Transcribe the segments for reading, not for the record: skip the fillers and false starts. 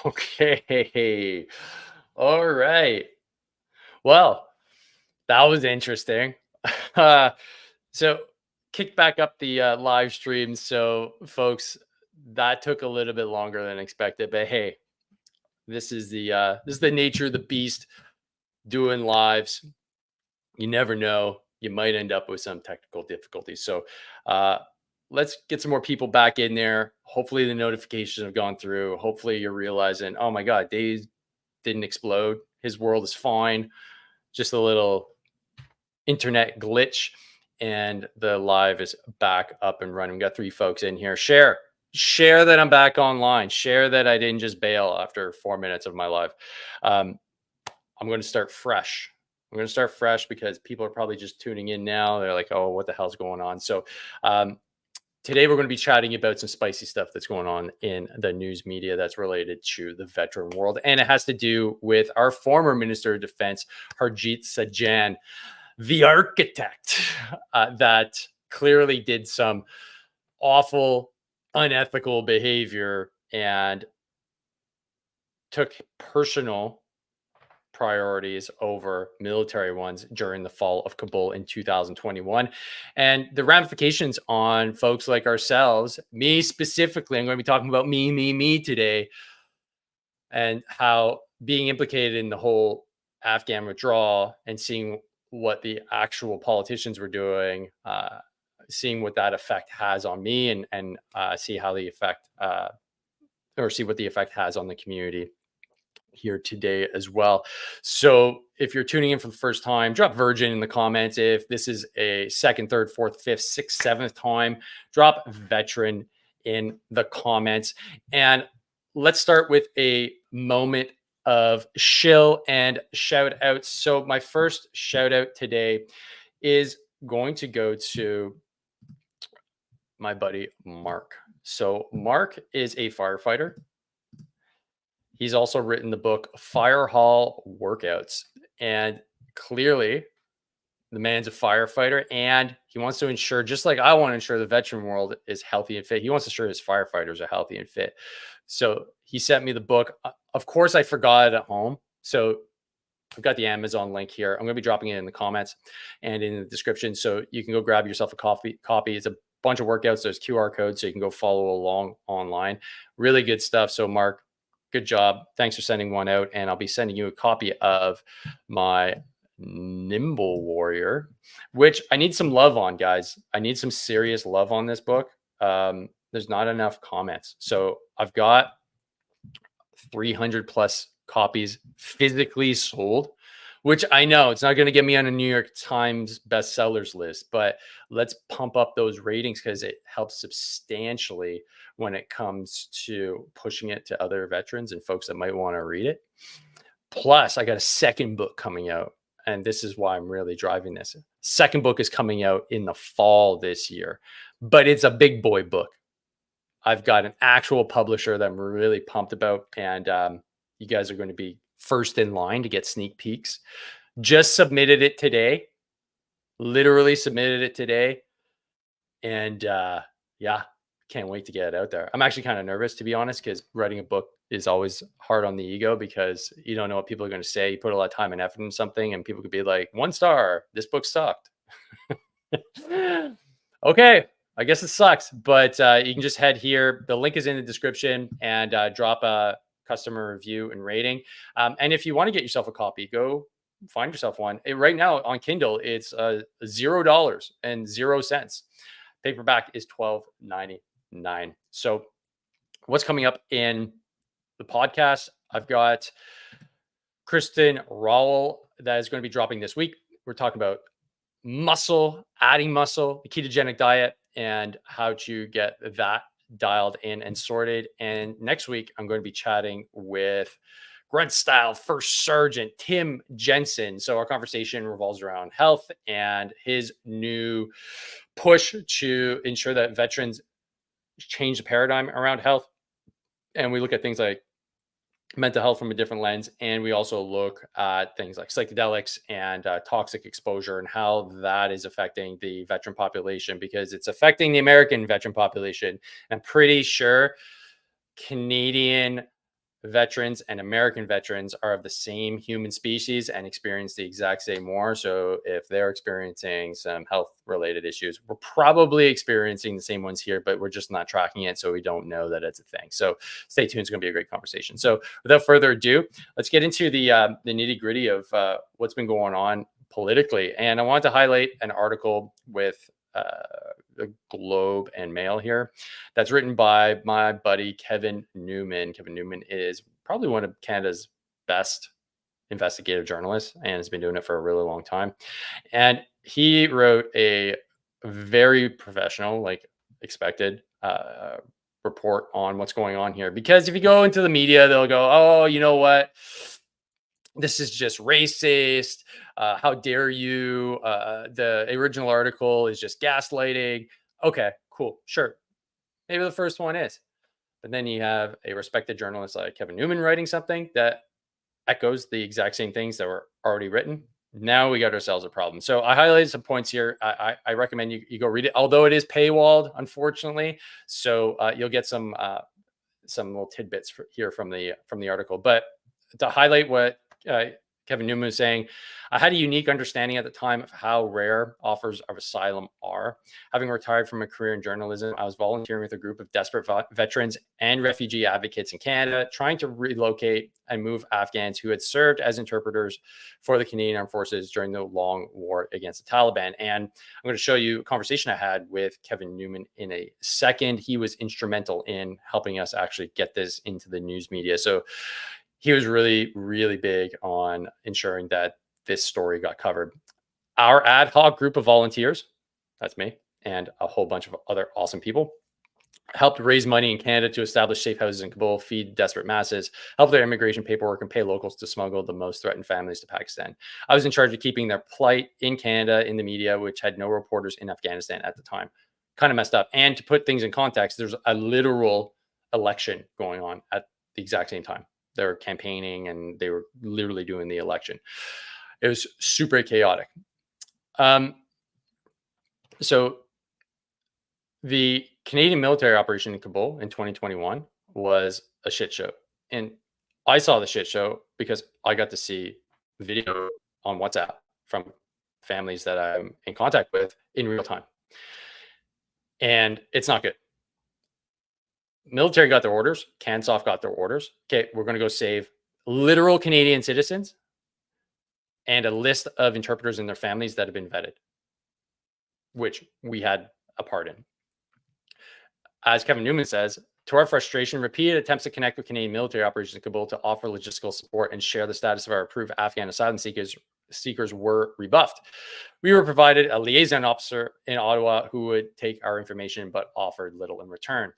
Okay. All right. Well, that was interesting. Uh, so kick back up the live stream. So folks, that took a little bit longer than expected, but hey, this is the nature of the beast doing lives. You never know. You might end up with some technical difficulties. So uh, let's get some more people back in there. Hopefully the notifications have gone through. Hopefully you're realizing, oh my God, Dave didn't explode. His world is fine. Just a little internet glitch. And the live is back up and running. We got 3 folks in here. Share that I'm back online. Share that I didn't just bail after 4 minutes of my live. Um, I'm going to start fresh. I'm going to start fresh because people are probably just tuning in now. They're like, oh, what the hell's going on? So um, today we're going to be chatting about some spicy stuff that's going on in the news media that's related to the veteran world. And it has to do with our former Minister of Defense, Harjit Sajjan, the architect that clearly did some awful, unethical behavior and took personal priorities over military ones during the fall of Kabul in 2021. And the ramifications on folks like ourselves, me specifically, I'm going to be talking about me today, and how being implicated in the whole Afghan withdrawal and seeing what the actual politicians were doing, seeing what that effect has on me, and see how the effect or see what the effect has on the community here today as well. So if you're tuning in for the first time, drop virgin in the comments. If this is a second, third, fourth, fifth, sixth, seventh time, drop veteran in the comments. And let's start with a moment of shill and shout outs. So my first shout out today is going to go to my buddy Mark. So Mark is a firefighter. He's also written the book Fire Hall Workouts. And clearly, the man's a firefighter and he wants to ensure, just like I want to ensure the veteran world is healthy and fit, he wants to ensure his firefighters are healthy and fit. So he sent me the book. Of course, I forgot it at home. So I've got the Amazon link here. I'm going to be dropping it in the comments and in the description. So you can go grab yourself a copy. It's a bunch of workouts. There's QR codes, so you can go follow along online. Really good stuff. So Mark, good job. Thanks for sending one out. And I'll be sending you a copy of my Nimble Warrior, which I need some love on, guys. I need some serious love on this book. There's not enough comments. So I've got 300 plus copies physically sold, which I know it's not going to get me on a New York Times bestsellers list, but let's pump up those ratings because it helps substantially when it comes to pushing it to other veterans and folks that might want to read it. Plus, I got a second book coming out, and this is why I'm really driving this. Second book is coming out in the fall this year, but it's a big boy book. I've got an actual publisher that I'm really pumped about, and you guys are going to be first in line to get sneak peeks. Just submitted it today, literally submitted it today, and yeah, can't wait to get it out there. I'm actually kind of nervous, to be honest, because writing a book is always hard on the ego because you don't know what people are going to say. You put a lot of time and effort in something, and people could be like, 1 star, this book sucked. Okay, I guess it sucks, but you can just head here. The link is in the description and drop a customer review and rating. And if you want to get yourself a copy, go find yourself one. Right now on Kindle, it's $0.00. Paperback is $12.99. So what's coming up in the podcast? I've got Kristen Rowell that is going to be dropping this week. We're talking about muscle, adding muscle, the ketogenic diet, and how to get that dialed in and sorted. And next week, I'm going to be chatting with Grunt Style First Sergeant Tim Jensen. So our conversation revolves around health and his new push to ensure that veterans change the paradigm around health. And we look at things like mental health from a different lens. And we also look at things like psychedelics and toxic exposure and how that is affecting the veteran population, because it's affecting the American veteran population. And I'm pretty sure Canadian veterans and American veterans are of the same human species and experience the exact same war. So if they're experiencing some health related issues, we're probably experiencing the same ones here, but we're just not tracking it. So we don't know that it's a thing. So stay tuned. It's going to be a great conversation. So without further ado, let's get into the nitty gritty of what's been going on politically. And I want to highlight an article with the Globe and Mail here that's written by my buddy Kevin Newman. Kevin Newman is probably one of Canada's best investigative journalists and has been doing it for a really long time. And he wrote a very professional, like expected, report on what's going on here. Because if you go into the media, they'll go, oh, you know what? This is just racist. How dare you? The original article is just gaslighting. Okay, cool. Sure. Maybe the first one is. But then you have a respected journalist like Kevin Newman writing something that echoes the exact same things that were already written. Now we got ourselves a problem. So I highlighted some points here. I recommend you go read it, although it is paywalled, unfortunately. So you'll get some little tidbits here from the article. But to highlight what Kevin Newman was saying, I had a unique understanding at the time of how rare offers of asylum are. Having retired from a career in journalism, I was volunteering with a group of desperate veterans and refugee advocates in Canada, trying to relocate and move Afghans who had served as interpreters for the Canadian Armed Forces during the long war against the Taliban. And I'm going to show you a conversation I had with Kevin Newman in a second. He was instrumental in helping us actually get this into the news media. So he was really, really big on ensuring that this story got covered. Our ad hoc group of volunteers, that's me, and a whole bunch of other awesome people, helped raise money in Canada to establish safe houses in Kabul, feed desperate masses, help their immigration paperwork, and pay locals to smuggle the most threatened families to Pakistan. I was in charge of keeping their plight in Canada in the media, which had no reporters in Afghanistan at the time. Kind of messed up. And to put things in context, there's a literal election going on at the exact same time. They were campaigning and they were literally doing the election. It was super chaotic. So the Canadian military operation in Kabul in 2021 was a shit show. And I saw the shit show because I got to see video on WhatsApp from families that I'm in contact with in real time. And it's not good. Military got their orders. CANSOF got their orders. Okay, we're going to go save literal Canadian citizens and a list of interpreters and their families that have been vetted, which we had a part in. As Kevin Newman says, to our frustration, repeated attempts to connect with Canadian military operations in Kabul to offer logistical support and share the status of our approved Afghan asylum seekers were rebuffed. We were provided a liaison officer in Ottawa who would take our information but offered little in return.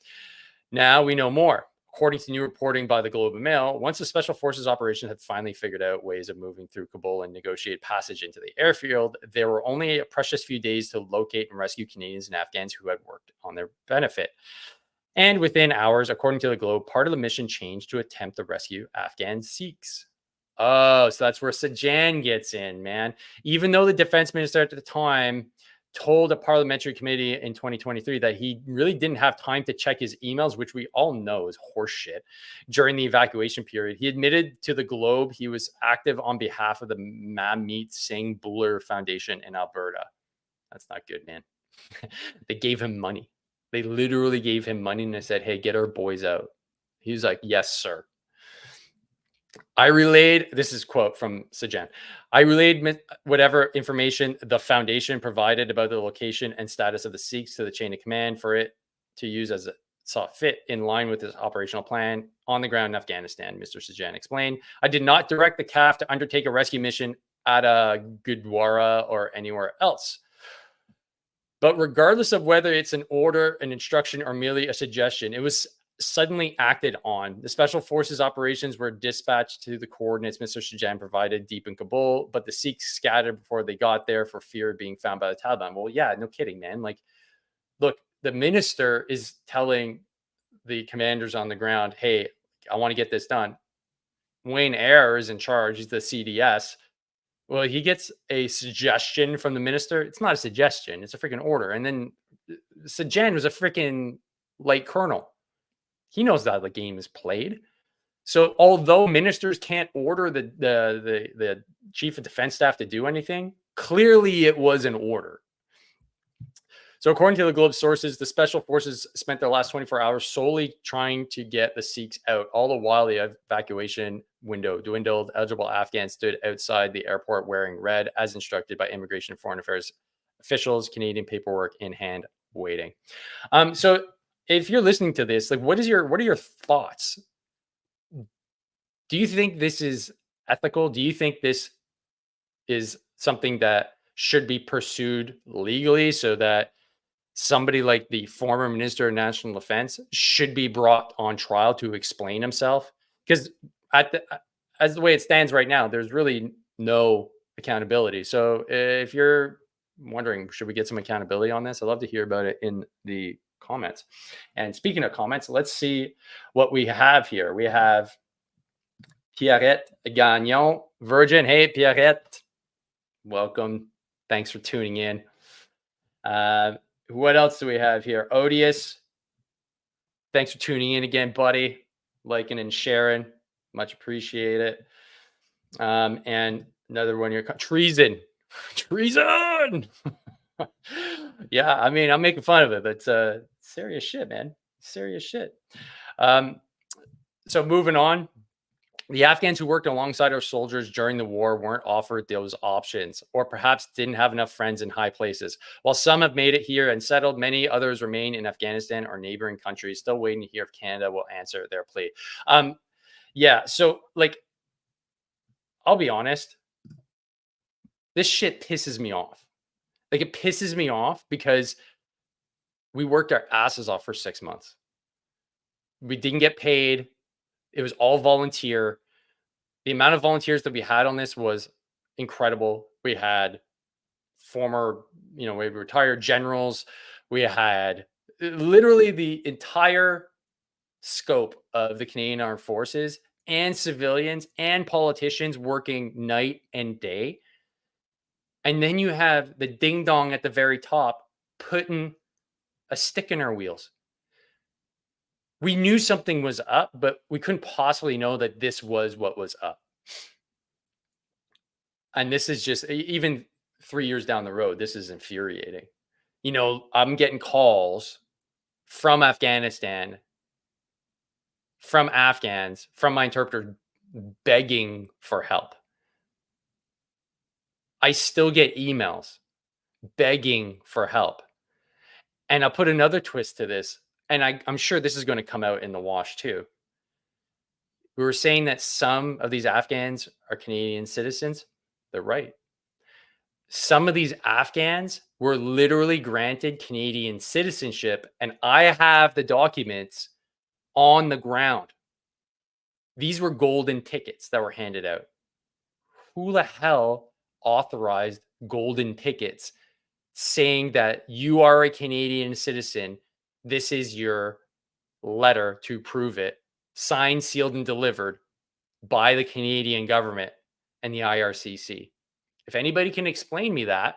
Now we know more. According to new reporting by the Globe and Mail, once the Special Forces operation had finally figured out ways of moving through Kabul and negotiate passage into the airfield, there were only a precious few days to locate and rescue Canadians and Afghans who had worked on their benefit. And within hours, according to the Globe, part of the mission changed to attempt to rescue Afghan Sikhs. Oh, so that's where Sajjan gets in, man. Even though the defense minister at the time told a parliamentary committee in 2023 that he really didn't have time to check his emails, which we all know is horseshit, during the evacuation period. He admitted to the Globe he was active on behalf of the Manmeet Singh Bhullar Foundation in Alberta. That's not good, man. They gave him money. They literally gave him money and they said, hey, get our boys out. He was like, yes, sir. I relayed, this is a quote from Sajjan, I relayed whatever information the foundation provided about the location and status of the Sikhs to the chain of command for it to use as it saw fit in line with its operational plan on the ground in Afghanistan, Mr. Sajjan explained. I did not direct the CAF to undertake a rescue mission at Gurdwara or anywhere else. But regardless of whether it's an order, an instruction, or merely a suggestion, it was suddenly acted on. The Special Forces operations were dispatched to the coordinates Mr. Sajjan provided deep in Kabul, but the Sikhs scattered before they got there for fear of being found by the Taliban. Well, yeah, no kidding, man. Like, look, the minister is telling the commanders on the ground, hey, I want to get this done. Wayne Eyre is in charge. He's the CDS. Well, he gets a suggestion from the minister. It's not a suggestion. It's a freaking order. And then Sajjan was a freaking light colonel. He knows how the game is played. So although ministers can't order the chief of defense staff to do anything, clearly it was an order. So according to the Globe sources, the special forces spent their last 24 hours solely trying to get the Sikhs out. All the while, the evacuation window dwindled. Eligible Afghans stood outside the airport wearing red, as instructed by Immigration and Foreign Affairs officials, Canadian paperwork in hand, waiting. So if you're listening to this, like, what are your thoughts? Do you think this is ethical? Do you think this is something that should be pursued legally so that somebody like the former Minister of National Defense should be brought on trial to explain himself? Because as the way it stands right now, there's really no accountability. So if you're wondering, should we get some accountability on this? I'd love to hear about it in the comments. And speaking of comments, let's see what we have here. We have Pierrette Gagnon, Virgin. Hey, Pierrette. Welcome. Thanks for tuning in. What else do we have here? Odious. Thanks for tuning in again, buddy. Liking and sharing. Much appreciate it. And another one here. Treason. Treason. Yeah, I mean, I'm making fun of it, but serious shit, man. Serious shit. So moving on. The Afghans who worked alongside our soldiers during the war weren't offered those options, or perhaps didn't have enough friends in high places. While some have made it here and settled, many others remain in Afghanistan or neighboring countries, still waiting to hear if Canada will answer their plea. Yeah, so like, I'll be honest, this shit pisses me off. Like, it pisses me off because we worked our asses off for 6 months. We didn't get paid. It was all volunteer. The amount of volunteers that we had on this was incredible. We had former, we retired generals. We had literally the entire scope of the Canadian Armed Forces and civilians and politicians working night and day. And then you have the ding dong at the very top putting a stick in our wheels. We knew something was up, but we couldn't possibly know that this was what was up. And this is just, even 3 years down the road, this is infuriating. I'm getting calls from Afghanistan, from Afghans, from my interpreter, begging for help. I still get emails begging for help. And I'll put another twist to this, and I'm sure this is going to come out in the wash too. We were saying that some of these Afghans are Canadian citizens. They're right. Some of these Afghans were literally granted Canadian citizenship, and I have the documents on the ground. These were golden tickets that were handed out. Who the hell authorized golden tickets saying that you are a Canadian citizen? This is your letter to prove it, signed, sealed, and delivered by the Canadian government and the IRCC. If anybody can explain me that,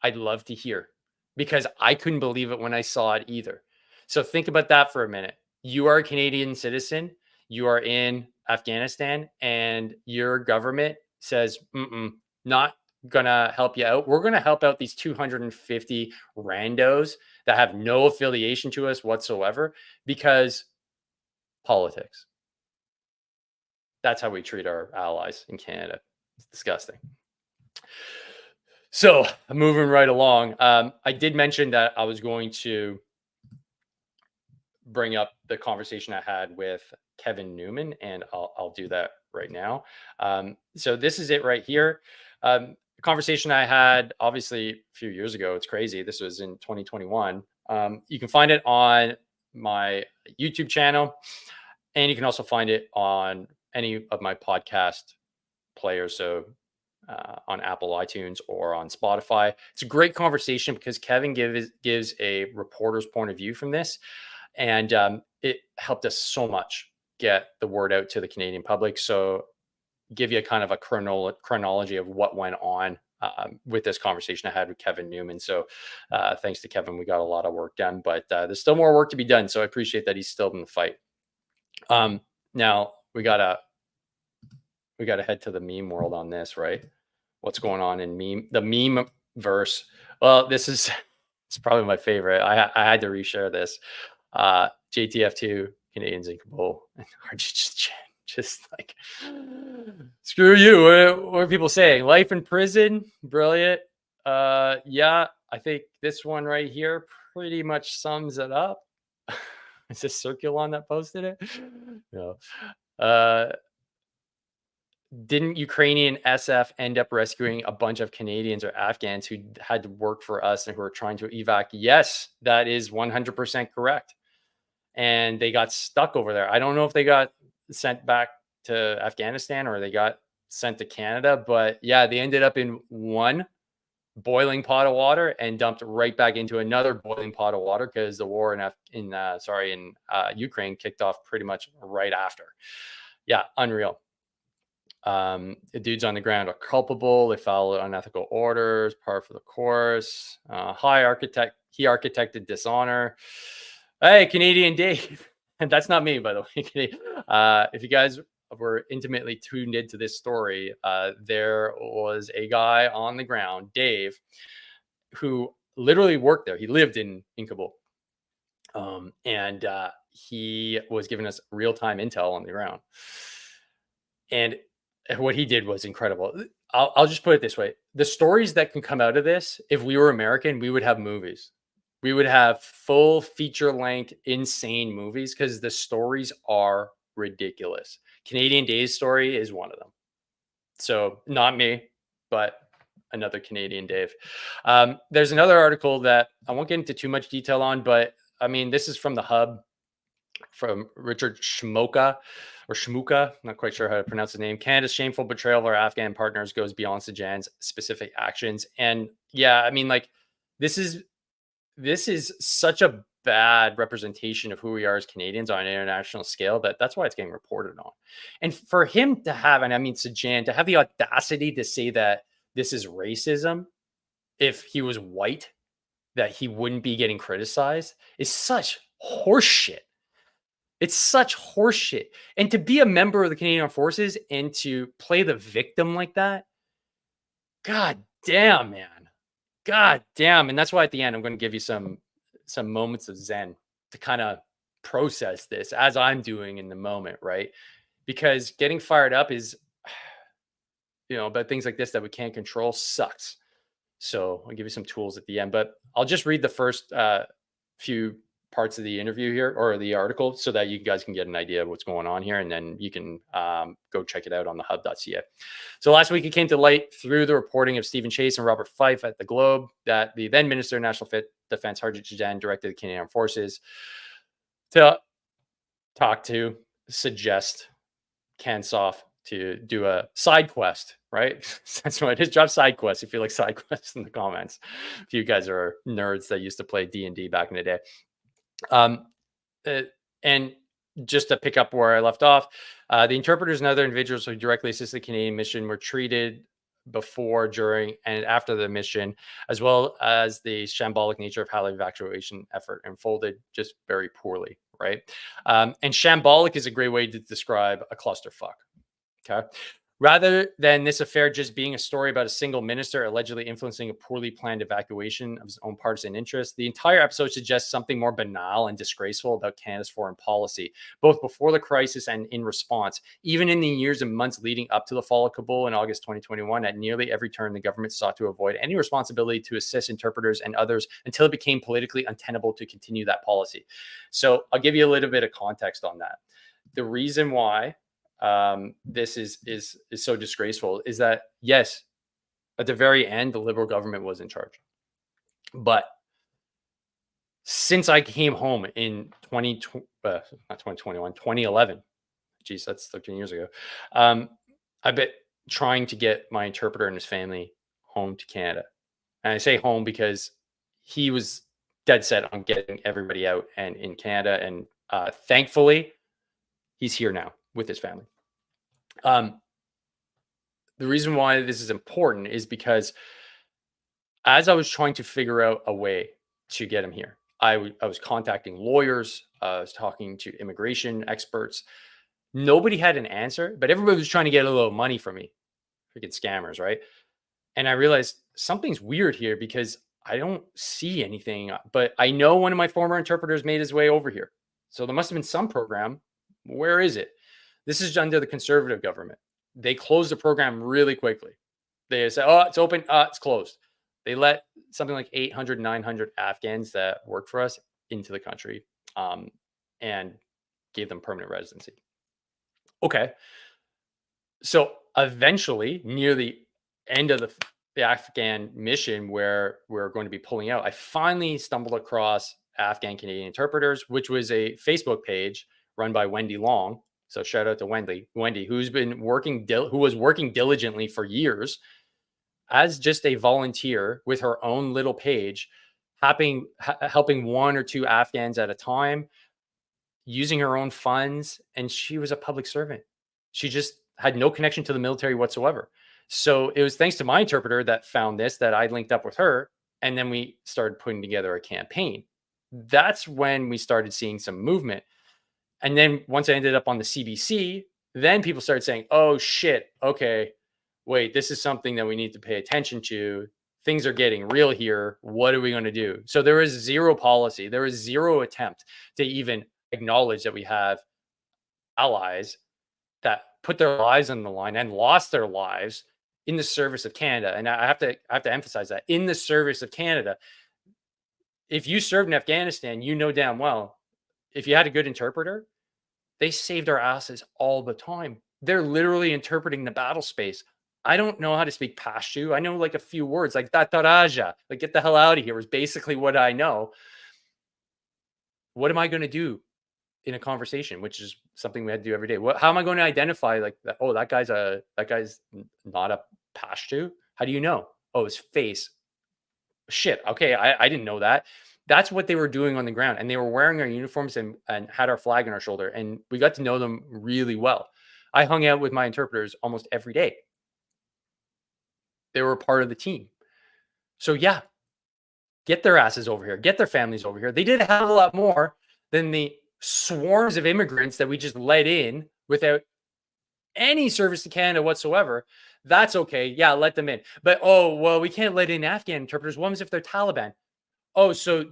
I'd love to hear, because I couldn't believe it when I saw it either. So think about that for a minute. You are a Canadian citizen, you are in Afghanistan, and your government says, not gonna help you out. We're gonna help out these 250 randos that have no affiliation to us whatsoever, because politics. That's how we treat our allies in Canada. It's disgusting. So moving right along, I did mention that I was going to bring up the conversation I had with Kevin Newman, and I'll do that right now. So this is it right here. The conversation I had, obviously, a few years ago. It's crazy. This was in 2021. You can find it on my YouTube channel, and you can also find it on any of my podcast players. So on Apple iTunes or on Spotify. It's a great conversation because Kevin gives a reporter's point of view from this. And it helped us so much get the word out to the Canadian public. So give you a kind of a chronology of what went on with this conversation I had with Kevin Newman. So thanks to Kevin, we got a lot of work done, but there's still more work to be done. So I appreciate that he's still in the fight. Now, we gotta head to the meme world on this, right? What's going on in the meme verse? Well, this is it's probably my favorite. I had to reshare this. JTF2, Canadians Inc. and Harjit just like screw you. What are people saying? Life in prison, brilliant. Yeah, I think this one right here pretty much sums it up. Is this Circulon that posted it? No. Uh, didn't Ukrainian SF end up rescuing a bunch of Canadians or Afghans who had to work for us and who were trying to evac? Yes, that is 100% correct. And they got stuck over there. I don't know if they got sent back to Afghanistan or they got sent to Canada, but yeah, they ended up in one boiling pot of water and dumped right back into another boiling pot of water because the war in Ukraine kicked off pretty much right after. Yeah, unreal. The dudes on the ground are culpable. They followed unethical orders, par for the course. He architected dishonor. Hey, Canadian Dave. And that's not me, by the way. If you guys were intimately tuned into this story, there was a guy on the ground, Dave, who literally worked there. He lived in Kabul. And he was giving us real-time intel on the ground. And what he did was incredible. I'll just put it this way. The stories that can come out of this, if we were American, we would have movies. We would have full feature-length, insane movies because the stories are ridiculous. Canadian Dave's story is one of them. So not me, but another Canadian Dave. There's another article that I won't get into too much detail on, but I mean, this is from the Hub, from Richard Shmoka or Shmuka, not quite sure how to pronounce his name. Canada's shameful betrayal of our Afghan partners goes beyond Sajjan's specific actions. And yeah, I mean, like, this is such a bad representation of who we are as Canadians on an international scale that's why it's getting reported on. And for him to have, and I mean Sajjan, to have the audacity to say that this is racism, if he was white, that he wouldn't be getting criticized, is such horseshit. It's such horseshit. And to be a member of the Canadian Armed Forces and to play the victim like that, god damn, man. God damn. And that's why at the end, I'm going to give you some moments of Zen to kind of process this as I'm doing in the moment, right? Because getting fired up is, about things like this that we can't control sucks. So I'll give you some tools at the end, but I'll just read the first few parts of the interview here or the article so that you guys can get an idea of what's going on here. And then you can go check it out on the hub.ca. So last week it came to light through the reporting of Stephen Chase and Robert Fife at the Globe that the then Minister of National Defense, Harjit Sajjan, directed the Canadian Armed Forces to suggest Kansoff to do a side quest, right? That's what his job, side quest. If you like side quests in the comments, if you guys are nerds that used to play D&D back in the day. And just to pick up where I left off, the interpreters and other individuals who directly assisted the Canadian mission were treated before, during, and after the mission, as well as the shambolic nature of how the evacuation effort unfolded, just very poorly, right? And shambolic is a great way to describe a clusterfuck. Okay. Rather than this affair just being a story about a single minister allegedly influencing a poorly planned evacuation of his own partisan interests, the entire episode suggests something more banal and disgraceful about Canada's foreign policy, both before the crisis and in response. Even in the years and months leading up to the fall of Kabul in August 2021, at nearly every turn, the government sought to avoid any responsibility to assist interpreters and others until it became politically untenable to continue that policy. So I'll give you a little bit of context on that. The reason why this is so disgraceful is that, yes, at the very end, the Liberal government was in charge. But since I came home in 2011, geez, that's 13 years ago, I've been trying to get my interpreter and his family home to Canada. And I say home because he was dead set on getting everybody out and in Canada. And thankfully, he's here now with his family. The reason why this is important is because as I was trying to figure out a way to get him here, I was contacting lawyers, I was talking to immigration experts. Nobody had an answer, but everybody was trying to get a little money from me. Freaking scammers, right? And I realized something's weird here because I don't see anything, but I know one of my former interpreters made his way over here. So there must have been some program. Where is it? This is under the conservative government. They closed the program really quickly. They said, oh, it's open. It's closed. They let something like 800, 900 Afghans that work for us into the country, and gave them permanent residency. Okay. So eventually, near the end of the Afghan mission where we're going to be pulling out, I finally stumbled across Afghan Canadian Interpreters, which was a Facebook page run by Wendy Long. So shout out to Wendy, who's been who was working diligently for years as just a volunteer with her own little page, helping one or two Afghans at a time, using her own funds, and she was a public servant. She just had no connection to the military whatsoever. So it was thanks to my interpreter that found this, that I linked up with her, and then we started putting together a campaign. That's when we started seeing some movement. And then once I ended up on the CBC, then people started saying, oh shit, okay, wait, this is something that we need to pay attention to. Things are getting real here. What are we going to do? So there was zero policy. There was zero attempt to even acknowledge that we have allies that put their lives on the line and lost their lives in the service of Canada. And I have to emphasize that, in the service of Canada. If you served in Afghanistan, you know damn well, if you had a good interpreter, they saved our asses all the time. They're literally interpreting the battle space. I don't know how to speak Pashto. I know like a few words, like Tataraja, like get the hell out of here, was basically what I know. What am I going to do in a conversation, which is something we had to do every day? How am I going to identify like that? Oh, that guy's not a Pashto. How do you know? Oh, his face. Shit. Okay, I didn't know that. That's what they were doing on the ground, and they were wearing our uniforms and had our flag on our shoulder, and we got to know them really well. I hung out with my interpreters almost every day. They were part of the team. So yeah, get their asses over here, get their families over here. They did a hell of a lot more than the swarms of immigrants that we just let in without any service to Canada whatsoever. That's okay. Yeah, let them in. But oh, well, we can't let in Afghan interpreters. What if they're Taliban? Oh, so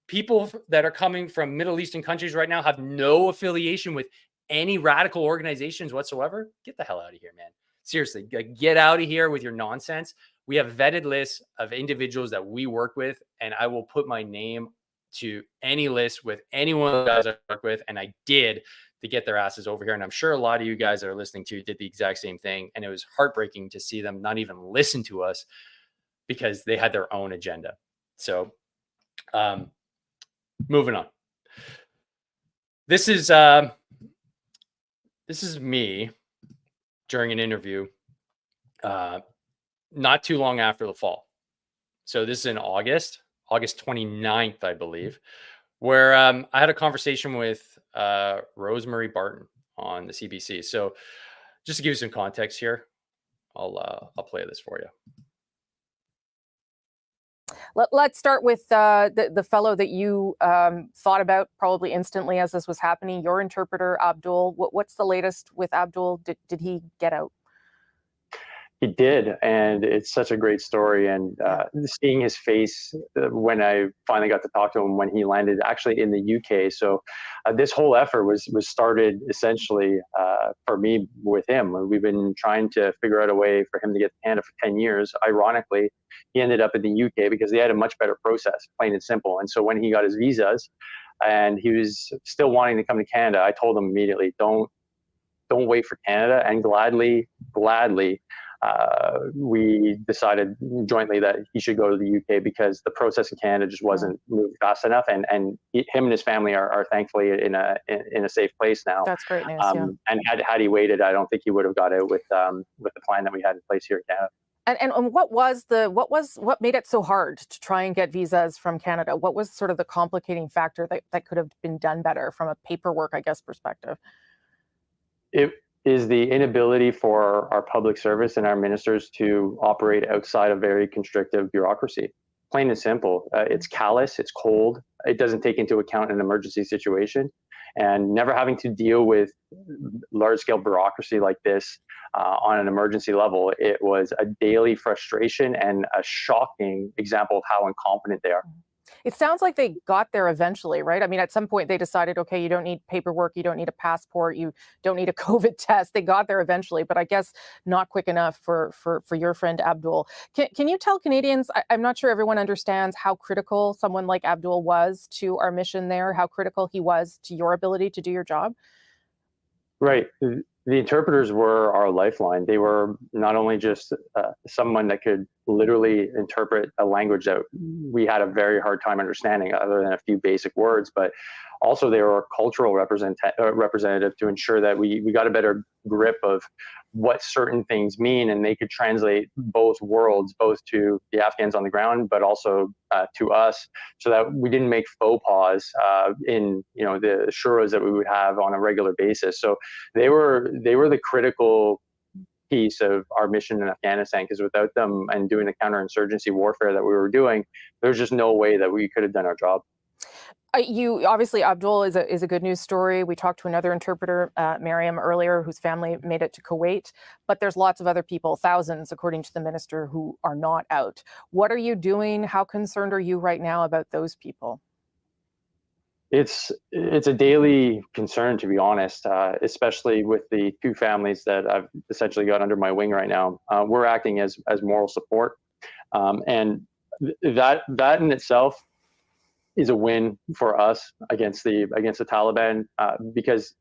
people that are coming from Middle Eastern countries right now have no affiliation with any radical organizations whatsoever? Get the hell out of here, man. Seriously, get out of here with your nonsense. We have vetted lists of individuals that we work with, and I will put my name to any list with any one of the guys I work with, and I did, to get their asses over here. And I'm sure a lot of you guys that are listening to did the exact same thing, and it was heartbreaking to see them not even listen to us because they had their own agenda. So moving on. This is me during an interview not too long after the fall. So this is in August 29th, I believe, where I had a conversation with Rosemary Barton on the CBC. So just to give you some context here, I'll play this for you. Let's start with the fellow that you thought about probably instantly as this was happening, your interpreter, Abdul. What's the latest with Abdul? Did he get out? He did, and it's such a great story. And seeing his face when I finally got to talk to him when he landed, actually in the UK. So this whole effort was started essentially for me with him. We've been trying to figure out a way for him to get to Canada for 10 years. Ironically, he ended up in the UK because they had a much better process, plain and simple. And so when he got his visas and he was still wanting to come to Canada, I told him immediately, don't wait for Canada. And gladly, we decided jointly that he should go to the UK because the process in Canada just wasn't moving fast enough. And him and his family are thankfully in a safe place now. That's great news. And had he waited, I don't think he would have got out with the plan that we had in place here in Canada. And what made it so hard to try and get visas from Canada? What was sort of the complicating factor that could have been done better from a paperwork, I guess, perspective? It is the inability for our public service and our ministers to operate outside of very constrictive bureaucracy. Plain and simple. It's callous, it's cold, it doesn't take into account an emergency situation. and never having to deal with large-scale bureaucracy like this on an emergency level. It was a daily frustration and a shocking example of how incompetent they are. It sounds like they got there eventually, right? I mean, at some point they decided, okay, you don't need paperwork, you don't need a passport, you don't need a COVID test. They got there eventually, but I guess not quick enough for your friend Abdul. Can you tell Canadians, I'm not sure everyone understands how critical someone like Abdul was to our mission there, how critical he was to your ability to do your job? Right. The interpreters were our lifeline. They were not only just someone that could literally interpret a language that we had a very hard time understanding, other than a few basic words, but also they were a cultural representative to ensure that we got a better grip of what certain things mean, and they could translate both worlds, both to the Afghans on the ground, but also to us, so that we didn't make faux pas in the shuras that we would have on a regular basis. So they were the critical piece of our mission in Afghanistan, because without them and doing the counterinsurgency warfare that we were doing, there's just no way that we could have done our job. You obviously, Abdul is a good news story. We talked to another interpreter, Miriam, earlier, whose family made it to Kuwait, but there's lots of other people, thousands, according to the minister, who are not out. What are you doing? How concerned are you right now about those people? It's a daily concern, to be honest, especially with the two families that I've essentially got under my wing right now. We're acting as moral support, and that in itself is a win for us against the Taliban, because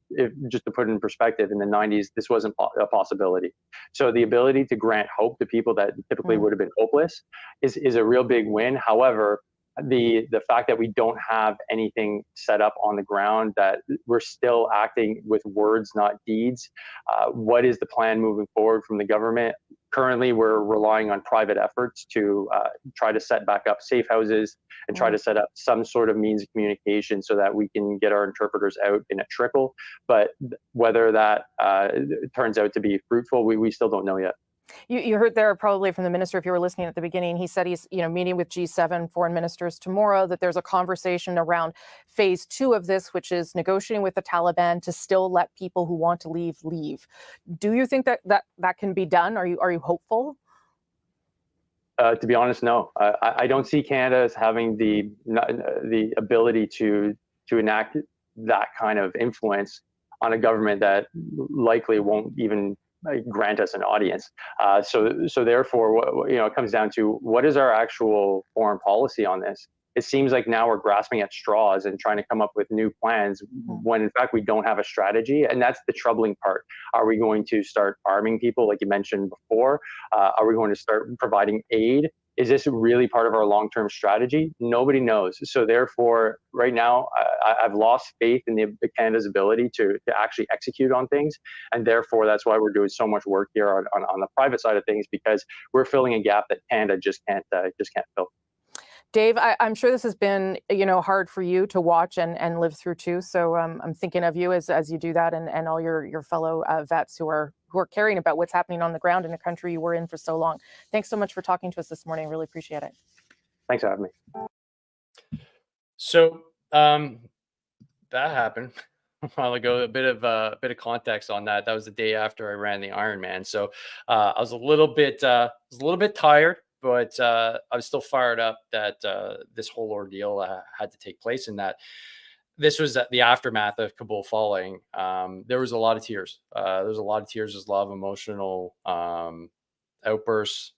just to put it in perspective, in the 90s, this wasn't a possibility. So the ability to grant hope to people that typically would have been hopeless is a real big win. However, the fact that we don't have anything set up on the ground, that we're still acting with words, not deeds. What is the plan moving forward from the government? Currently, we're relying on private efforts to try to set back up safe houses and try to set up some sort of means of communication so that we can get our interpreters out in a trickle. But whether that turns out to be fruitful, we still don't know yet. You heard there probably from the minister, if you were listening at the beginning, he said he's meeting with G7 foreign ministers tomorrow, that there's a conversation around phase 2 of this, which is negotiating with the Taliban to still let people who want to leave. Do you think that can be done? Are you hopeful? To be honest, no. I don't see Canada as having the ability to enact that kind of influence on a government that likely won't even grant us an audience. So therefore, it comes down to, what is our actual foreign policy on this? It seems like now we're grasping at straws and trying to come up with new plans when in fact we don't have a strategy. And that's the troubling part. Are we going to start arming people like you mentioned before? Are we going to start providing aid? Is this really part of our long-term strategy? Nobody knows. So therefore, right now, I've lost faith in Canada's ability to actually execute on things. And therefore, that's why we're doing so much work here on the private side of things, because we're filling a gap that Canada just can't fill. Dave, I'm sure this has been, hard for you to watch and live through too. So I'm thinking of you as you do that, and all your fellow vets who are caring about what's happening on the ground in a country you were in for so long. Thanks so much for talking to us this morning. Really appreciate it. Thanks for having me. So that happened a while ago. A bit of context on that. That was the day after I ran the Ironman. So I was a little bit tired, but I was still fired up that this whole ordeal had to take place, and that this was the aftermath of Kabul falling. There was a lot of tears. There's a lot of tears. There's a lot of emotional outbursts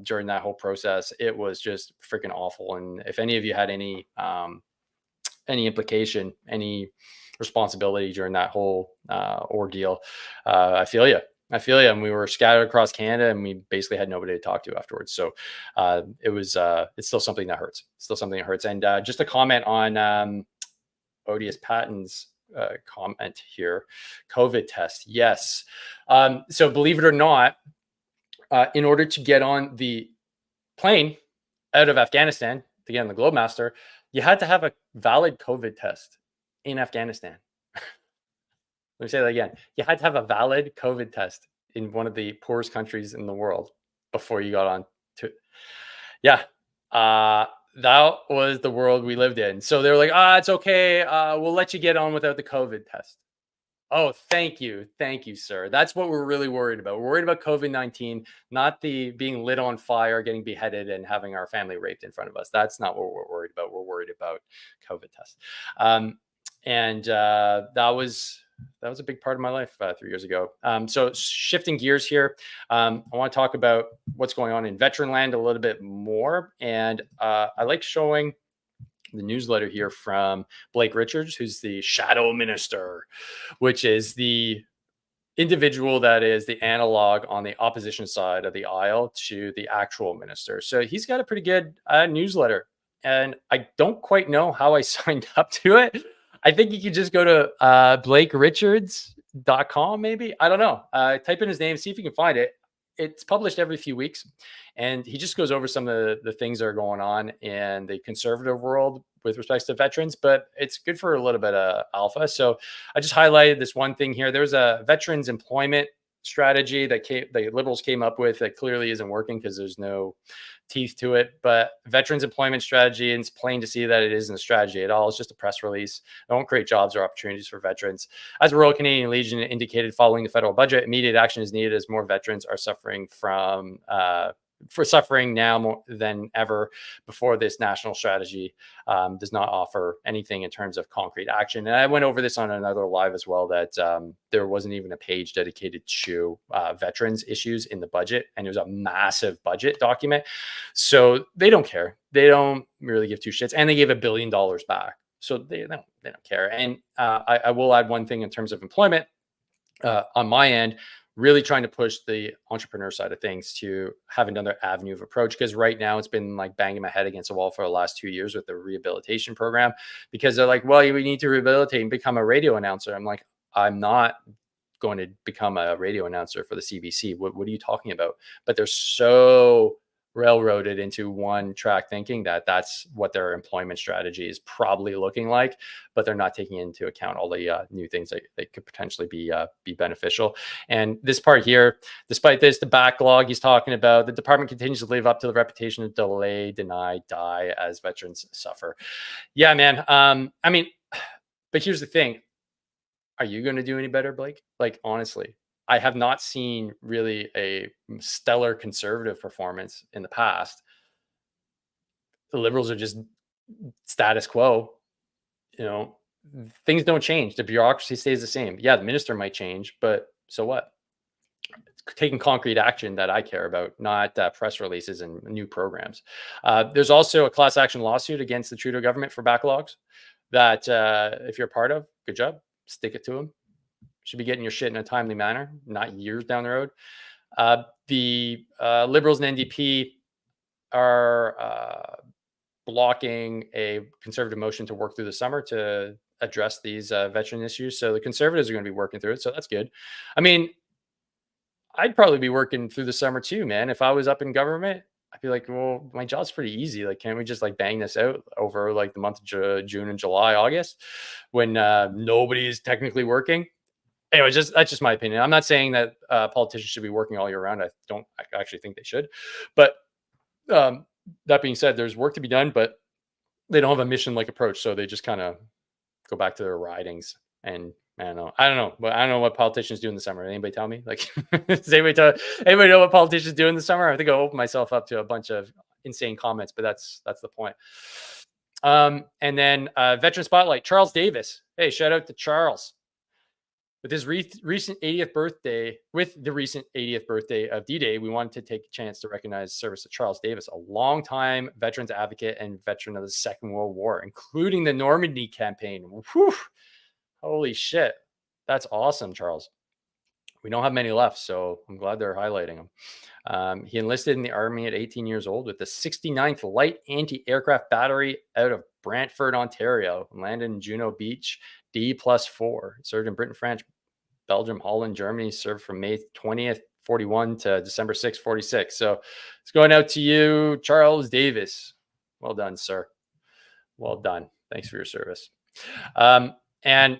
during that whole process. It was just freaking awful. And if any of you had any implication, any responsibility during that whole ordeal, I feel you. And we were scattered across Canada, and we basically had nobody to talk to afterwards. So it's still something that hurts. And just a comment on Odious Patton's comment here. COVID test. Yes. So believe it or not, in order to get on the plane out of Afghanistan to get on the Globemaster, you had to have a valid COVID test in Afghanistan. Let me say that again. You had to have a valid COVID test in one of the poorest countries in the world before you got on to. Yeah. that was the world we lived in. So they're like, it's okay. We'll let you get on without the COVID test. Oh, thank you. Thank you, sir. That's what we're really worried about. We're worried about COVID-19, not the being lit on fire, getting beheaded, and having our family raped in front of us. That's not what we're worried about. We're worried about COVID tests. And that was a big part of my life 3 years ago. So shifting gears here, I want to talk about what's going on in veteran land a little bit more. And I like showing the newsletter here from Blake Richards, who's the shadow minister, which is the individual that is the analog on the opposition side of the aisle to the actual minister. So he's got a pretty good newsletter. And I don't quite know how I signed up to it. I think you could just go to blakerichards.com, maybe. I don't know. Type in his name, see if you can find it. It's published every few weeks. And he just goes over some of the things that are going on in the conservative world with respect to veterans, but it's good for a little bit of alpha. So I just highlighted this one thing here. There's a veterans employment strategy that the Liberals came up with that clearly isn't working because there's no teeth to it. But veterans employment strategy, and it's plain to see that it isn't a strategy at all. It's just a press release. It won't create jobs or opportunities for veterans. As Royal Canadian Legion indicated following the federal budget, immediate action is needed as more veterans are suffering now more than ever before. This national strategy does not offer anything in terms of concrete action. And I went over this on another live as well, that there wasn't even a page dedicated to veterans issues in the budget. And it was a massive budget document. So they don't care. They don't really give two shits. And they gave $1 billion back. So they don't care. And I will add one thing in terms of employment on my end, really trying to push the entrepreneur side of things to have another avenue of approach. Because right now it's been like banging my head against a wall for the last 2 years with the rehabilitation program, because they're like, well, we need to rehabilitate and become a radio announcer. I'm like, I'm not going to become a radio announcer for the CBC. What are you talking about? But they're so railroaded into one track thinking that that's what their employment strategy is probably looking like, but they're not taking into account all the new things that could potentially be beneficial. And this part here, despite this, the backlog he's talking about, the department continues to live up to the reputation of delay, deny, die as veterans suffer. Yeah, man. I mean, but here's the thing. Are you going to do any better, Blake? Like, honestly, I have not seen really a stellar conservative performance in the past. The Liberals are just status quo. You know, things don't change. The bureaucracy stays the same. Yeah, the minister might change, but so what? It's taking concrete action that I care about, not press releases and new programs. There's also a class action lawsuit against the Trudeau government for backlogs that if you're a part of, good job. Stick it to them. Should be getting your shit in a timely manner, not years down the road. The Liberals and NDP are blocking a Conservative motion to work through the summer to address these veteran issues. So the Conservatives are going to be working through it. So that's good. I mean, I'd probably be working through the summer too, man. If I was up in government, I'd be like, well, my job's pretty easy. Like, can't we just like bang this out over like the month of June and July, August, when nobody is technically working? Anyway, that's just my opinion. I'm not saying that politicians should be working all year round. I actually think they should. But that being said, there's work to be done, but they don't have a mission-like approach. So they just kind of go back to their ridings. And I don't know. But I don't know what politicians do in the summer. Anybody tell me? Like, does anybody know what politicians do in the summer? I think I'll open myself up to a bunch of insane comments, but that's the point. And then veteran spotlight, Charles Davis. Hey, shout out to Charles. With his recent 80th birthday, of D-Day, we wanted to take a chance to recognize the service of Charles Davis, a longtime veterans advocate and veteran of the Second World War, including the Normandy campaign. Whew. Holy shit. That's awesome, Charles. We don't have many left, so I'm glad they're highlighting him. He enlisted in the Army at 18 years old with the 69th Light Anti-Aircraft Battery out of Brantford, Ontario, and landed in Juno Beach, D+4. Served in Britain, France, Belgium, Holland, Germany. Served from May 20th, 41 to December 6th, 46. So it's going out to you, Charles Davis. Well done, sir. Well done. Thanks for your service. And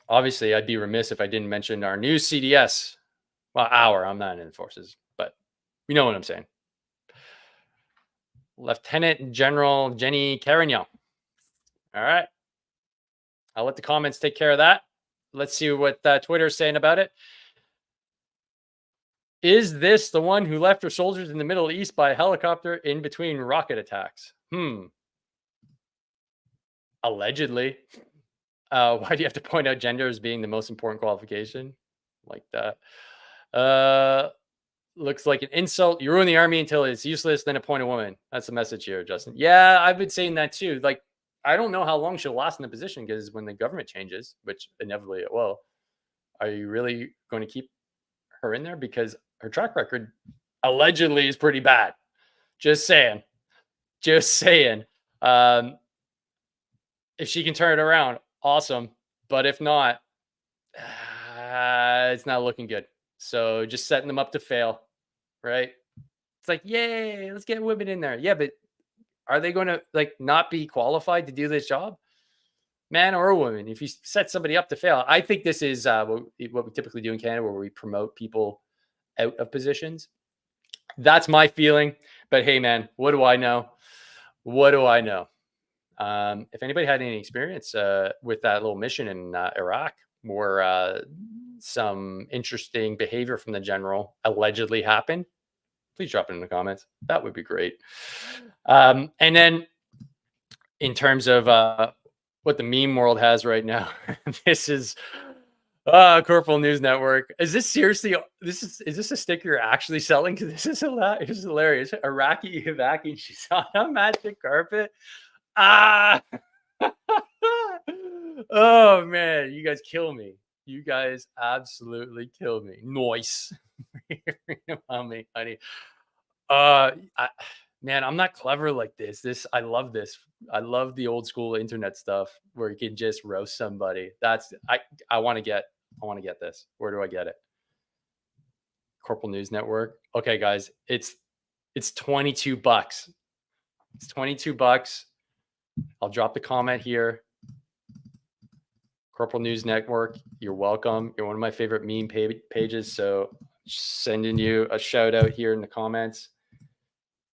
obviously, I'd be remiss if I didn't mention our new CDS. Well, I'm not in the forces, but you know what I'm saying. Lieutenant General Jenny Carignan. All right. I'll let the comments take care of that. Let's see what Twitter is saying about it. Is this the one who left her soldiers in the Middle East by helicopter in between rocket attacks? Allegedly. Why do you have to point out gender as being the most important qualification? Like that. Looks like an insult. You ruin the army until it's useless, then appoint a woman. That's the message here, Justin. Yeah, I've been saying that too. Like, I don't know how long she'll last in the position, because when the government changes, which inevitably it will, are you really going to keep her in there? Because her track record allegedly is pretty bad. Just saying. Just saying. If she can turn it around, awesome. But if not, it's not looking good. So just setting them up to fail, right? It's like, yay, let's get women in there. Yeah, but are they going to like not be qualified to do this job? Man or a woman, if you set somebody up to fail. I think this is what we typically do in Canada, where we promote people out of positions. That's my feeling. But hey, man, what do I know? What do I know? If anybody had any experience with that little mission in Iraq, where some interesting behavior from the general allegedly happened, please drop it in the comments. That would be great. And then in terms of what the meme world has right now, this is Corporal News Network. Is this seriously? Is this a sticker you're actually selling? Because this is hilarious. Iraqi evacuating. She's on a magic carpet. Oh man, you guys kill me. You guys absolutely kill me. Noise. On me, honey. Man, I'm not clever like this. I love this. I love the old school internet stuff where you can just roast somebody. I want to get this. Where do I get it? Corporal News Network. Okay, guys, it's $22. It's $22. I'll drop the comment here. Corporal News Network, you're welcome. You're one of my favorite meme pages, so sending you a shout out here in the comments.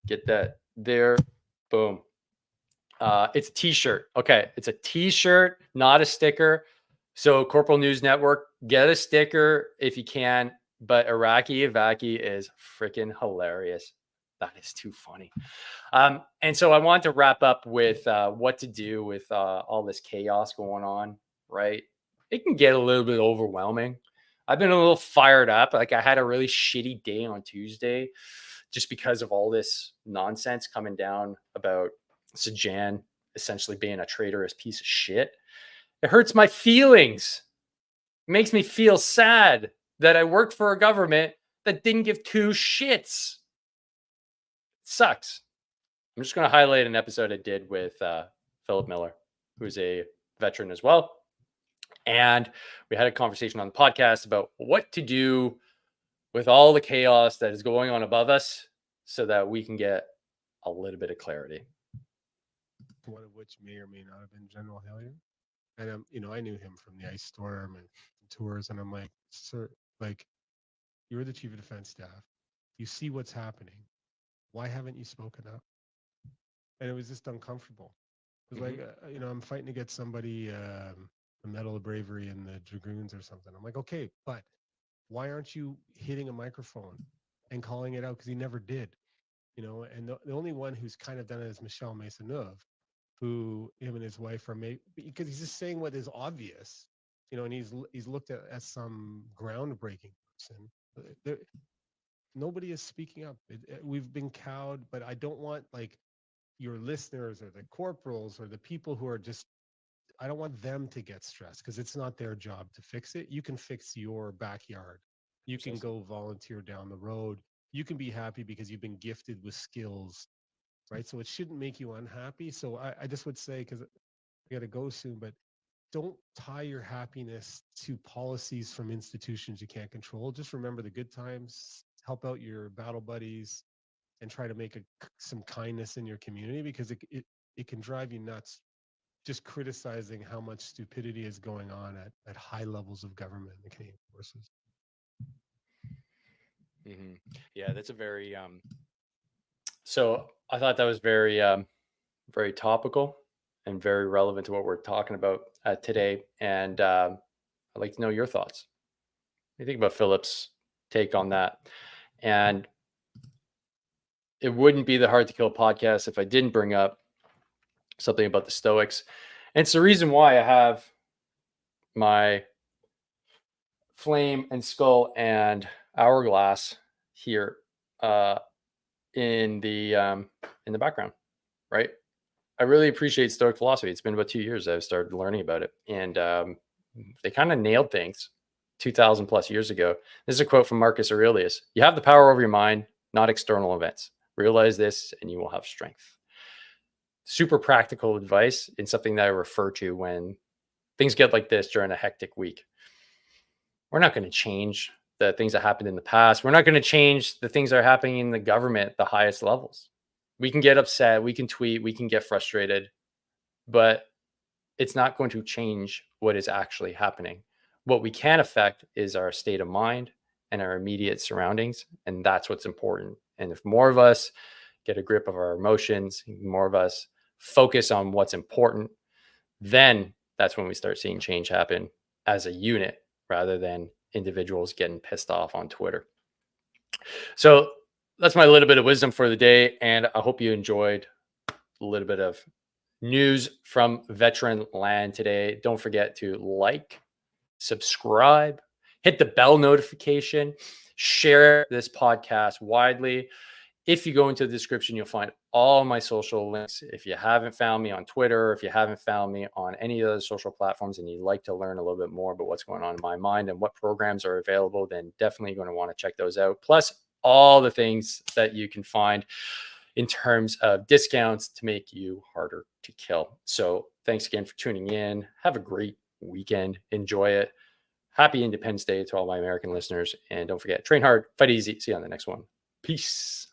Get that there. Boom. It's a t-shirt. Okay, it's a t-shirt, not a sticker. So Corporal News Network, get a sticker if you can. But Iraqi Evaki is freaking hilarious. That is too funny. And so I want to wrap up with what to do with all this chaos going on, right? It can get a little bit overwhelming. I've been a little fired up. Like, I had a really shitty day on Tuesday just because of all this nonsense coming down about Sajjan essentially being a traitorous piece of shit. It hurts my feelings. It makes me feel sad that I worked for a government that didn't give two shits. It sucks. I'm just going to highlight an episode I did with Philip Miller, who's a veteran as well. And we had a conversation on the podcast about what to do with all the chaos that is going on above us so that we can get a little bit of clarity. One of which may or may not have been General Hillier. And, I knew him from the ice storm and tours. And I'm like, sir, like, you're the chief of defense staff. You see what's happening. Why haven't you spoken up? And it was just uncomfortable. It was like, I'm fighting to get somebody the Medal of Bravery in the Dragoons or something. I'm like, okay, but why aren't you hitting a microphone and calling it out? Because he never did, and the only one who's kind of done it is Michel Maisonneuve, who him and his wife are made, because he's just saying what is obvious, and he's looked at as some groundbreaking person. Nobody is speaking up. We've been cowed, but I don't want like your listeners or the corporals or the people who are just, I don't want them to get stressed because it's not their job to fix it. You can fix your backyard. You can go volunteer down the road. You can be happy because you've been gifted with skills, right? So it shouldn't make you unhappy. So I just would say, because I got to go soon, but don't tie your happiness to policies from institutions you can't control. Just remember the good times, help out your battle buddies, and try to make some kindness in your community, because it can drive you nuts just criticizing how much stupidity is going on at high levels of government in the Canadian Forces. Yeah, that's a very So I thought that was very, very topical and very relevant to what we're talking about today. And I'd like to know your thoughts. What do you think about Philip's take on that? And it wouldn't be the Hard to Kill podcast if I didn't bring up something about the Stoics. And it's the reason why I have my flame and skull and hourglass here in the background, right? I really appreciate Stoic philosophy. It's been about 2 years I've started learning about it, and they kind of nailed things 2,000 plus years ago. This is a quote from Marcus Aurelius: "You have the power over your mind, not external events. Realize this, and you will have strength." Super practical advice, and something that I refer to when things get like this during a hectic week. We're not going to change the things that happened in the past. We're not going to change the things that are happening in the government at the highest levels. We can get upset, we can tweet, we can get frustrated, but it's not going to change what is actually happening. What we can affect is our state of mind and our immediate surroundings, and that's what's important. And if more of us get a grip of our emotions, more of us focus on what's important, then that's when we start seeing change happen as a unit rather than individuals getting pissed off on Twitter. So that's my little bit of wisdom for the day. And I hope you enjoyed a little bit of news from veteran land today. Don't forget to like, subscribe, hit the bell notification, share this podcast widely. If you go into the description, you'll find all my social links. If you haven't found me on Twitter, if you haven't found me on any of those social platforms and you'd like to learn a little bit more about what's going on in my mind and what programs are available, then definitely going to want to check those out. Plus all the things that you can find in terms of discounts to make you harder to kill. So thanks again for tuning in. Have a great weekend. Enjoy it. Happy Independence Day to all my American listeners. And don't forget, train hard, fight easy. See you on the next one. Peace.